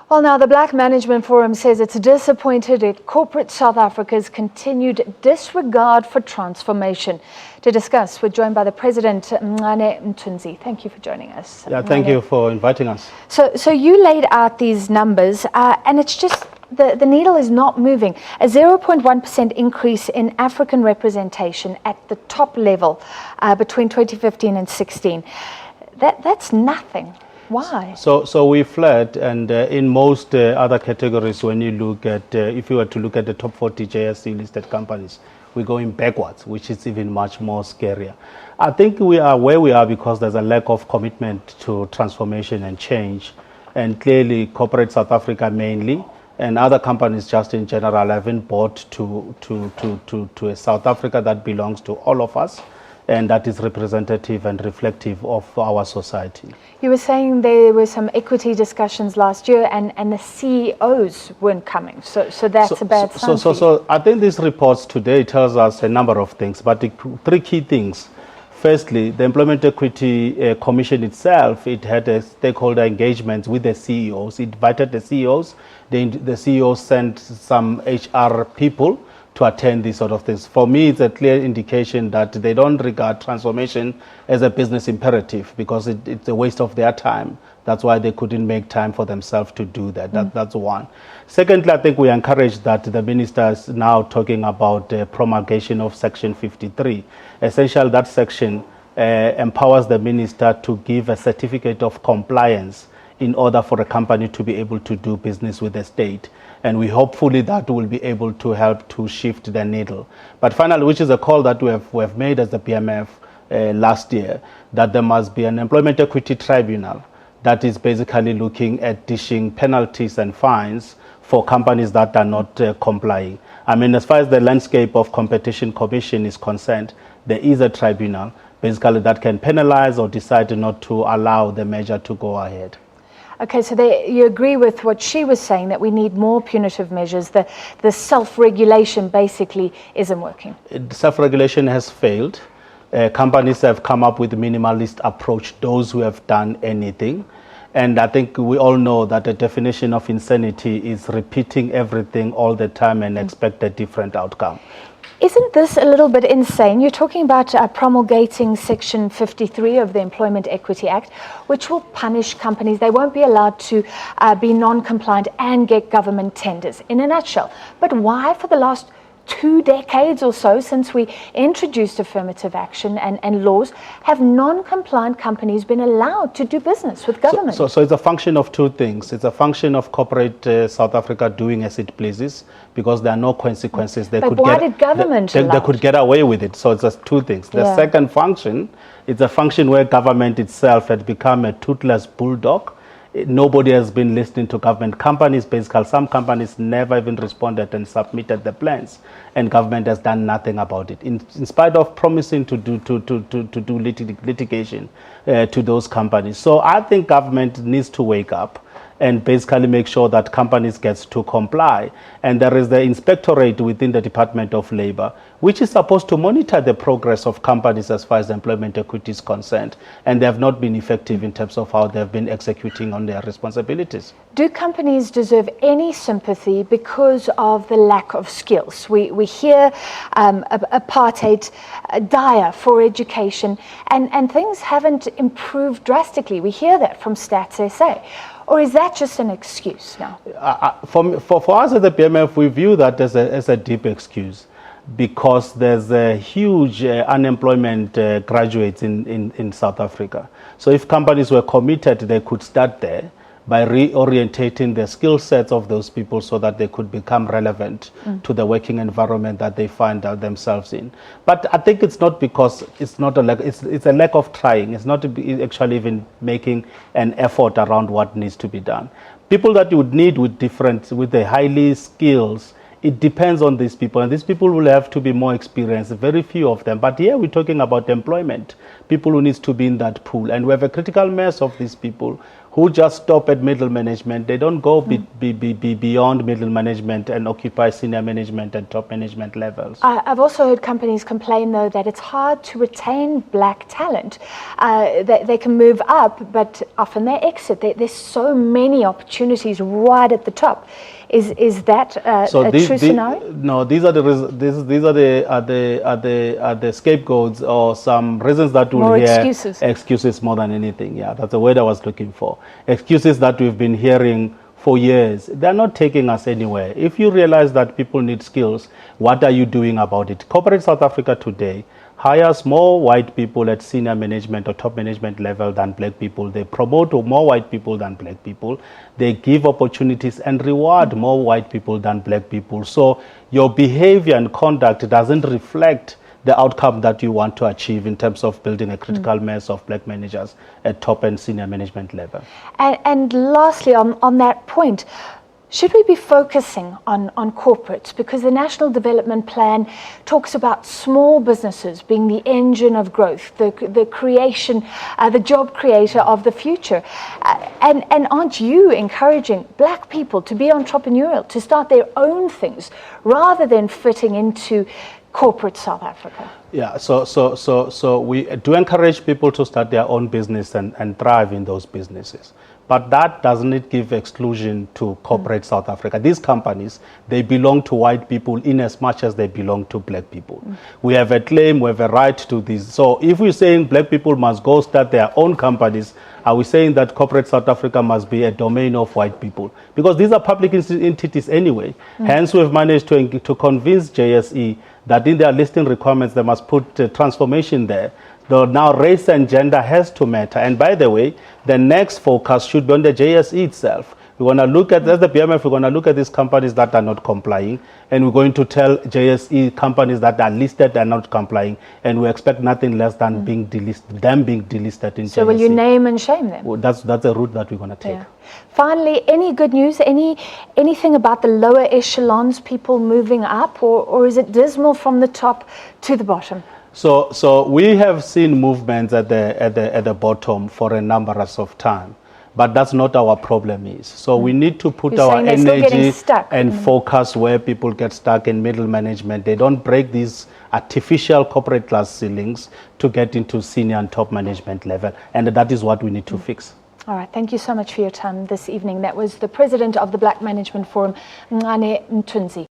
Well, now the Black Management Forum says it's disappointed at corporate South Africa's continued disregard for transformation. To discuss, we're joined by the President, Mncane Mthunzi. Thank you for joining us. Yeah, thank you for inviting us. So you laid out these numbers, and it's just the needle is not moving. A 0.1% increase in African representation at the top level between 2015 and 16. That's nothing. Why? So we fled, and in most other categories, when you look at, if you were to look at the top 40 JSE listed companies, we're going backwards, which is even much more scarier. I think we are where we are because there's a lack of commitment to transformation and change, and clearly corporate South Africa mainly, and other companies just in general haven't bought to a South Africa that belongs to all of us, and that is representative and reflective of our society. You were saying there were some equity discussions last year and the CEOs weren't coming, so that's a bad sign. So I think this report today tells us a number of things, but the three key things. Firstly, the Employment Equity Commission itself, it had a stakeholder engagement with the CEOs. It invited the CEOs. The CEOs sent some HR people to attend these sort of things. For me, it's a clear indication that they don't regard transformation as a business imperative because it's a waste of their time. That's why they couldn't make time for themselves to do that. That's one. Secondly, I think we encourage that the minister is now talking about the promulgation of Section 53. Essentially, that section empowers the minister to give a certificate of compliance in order for a company to be able to do business with the state. And we hopefully that will be able to help to shift the needle. But finally, which is a call that we have made as the PMF last year, that there must be an employment equity tribunal that is basically looking at dishing penalties and fines for companies that are not complying. I mean, as far as the landscape of competition commission is concerned, there is a tribunal basically that can penalize or decide not to allow the measure to go ahead. Okay, so you agree with what she was saying, that we need more punitive measures, the self-regulation basically isn't working. Self-regulation has failed. Companies have come up with a minimalist approach, those who have done anything. And I think we all know that the definition of insanity is repeating everything all the time and expect a different outcome. Isn't this a little bit insane? You're talking about promulgating Section 53 of the Employment Equity Act, which will punish companies. They won't be allowed to be non-compliant and get government tenders, in a nutshell. But why, for the last 2 decades or so, since we introduced affirmative action and laws, have non-compliant companies been allowed to do business with government? So it's a function of two things. It's a function of corporate South Africa doing as it pleases, because there are no consequences. They could get away with it. So it's just two things. The second function, it's a function where government itself had become a toothless bulldog. Nobody has been listening to government. Companies, basically, some companies never even responded and submitted the plans, and government has done nothing about it. In spite of promising to do litigation to those companies. So I think government needs to wake up and basically make sure that companies get to comply. And there is the inspectorate within the Department of Labor, which is supposed to monitor the progress of companies as far as employment equity is concerned. And they have not been effective in terms of how they've been executing on their responsibilities. Do companies deserve any sympathy because of the lack of skills? We hear apartheid dire for education, and things haven't improved drastically. We hear that from Stats SA. Or is that just an excuse now? For us at the PMF, we view that as a deep excuse, because there's a huge unemployment graduates in South Africa. So if companies were committed, they could start there by reorientating the skill sets of those people so that they could become relevant to the working environment that they find themselves in. But I think it's not because it's not a lack, it's a lack of trying. It's not actually even making an effort around what needs to be done. People that you would need with the highly skills, it depends on these people, and these people will have to be more experienced, very few of them. But here we're talking about employment, people who need to be in that pool, and we have a critical mass of these people who just stop at middle management. They don't go beyond middle management and occupy senior management and top management levels. I've also heard companies complain, though, that it's hard to retain black talent. They can move up, but often they exit. There's so many opportunities right at the top. Is that a true scenario? No, these are the scapegoats or some reasons that we'll More hear. excuses. Excuses more than anything. Yeah, that's the word I was looking for. Excuses that we've been hearing for years. They're not taking us anywhere. If you realize that people need skills, what are you doing about it? Corporate South Africa today hires more white people at senior management or top management level than black people. They promote more white people than black people. They give opportunities and reward more white people than black people. So your behavior and conduct doesn't reflect the outcome that you want to achieve in terms of building a critical mass of black managers at top and senior management level. And lastly, on that point, should we be focusing on corporates? Because the National Development Plan talks about small businesses being the engine of growth, the creation, the job creator of the future. And aren't you encouraging black people to be entrepreneurial, to start their own things, rather than fitting into corporate South Africa? Yeah, so we do encourage people to start their own business and thrive in those businesses. But that doesn't give exclusion to corporate South Africa. These companies, they belong to white people in as much as they belong to black people. We have a claim, we have a right to this. So if we're saying black people must go start their own companies, are we saying that corporate South Africa must be a domain of white people? Because these are public entities anyway. Hence, we've managed to convince JSE that in their listing requirements, they must put transformation there. Though now race and gender has to matter. And by the way, the next focus should be on the JSE itself. We're going to look at, as the BMF, we're going to look at these companies that are not complying, and we're going to tell JSE companies that are listed and not complying, and we expect nothing less than being delisted in JSE. So will you name and shame them? Well, that's a route that we're going to take. Yeah. Finally, any good news, anything about the lower echelons, people moving up, or is it dismal from the top to the bottom? So we have seen movements at the bottom for a number of time, but that's not our problem is. So we need to put our energy and focus where people get stuck in middle management. They don't break these artificial corporate class ceilings to get into senior and top management level, and that is what we need to fix. All right, thank you so much for your time this evening. That was the president of the Black Management Forum, Mncane Mthunzi.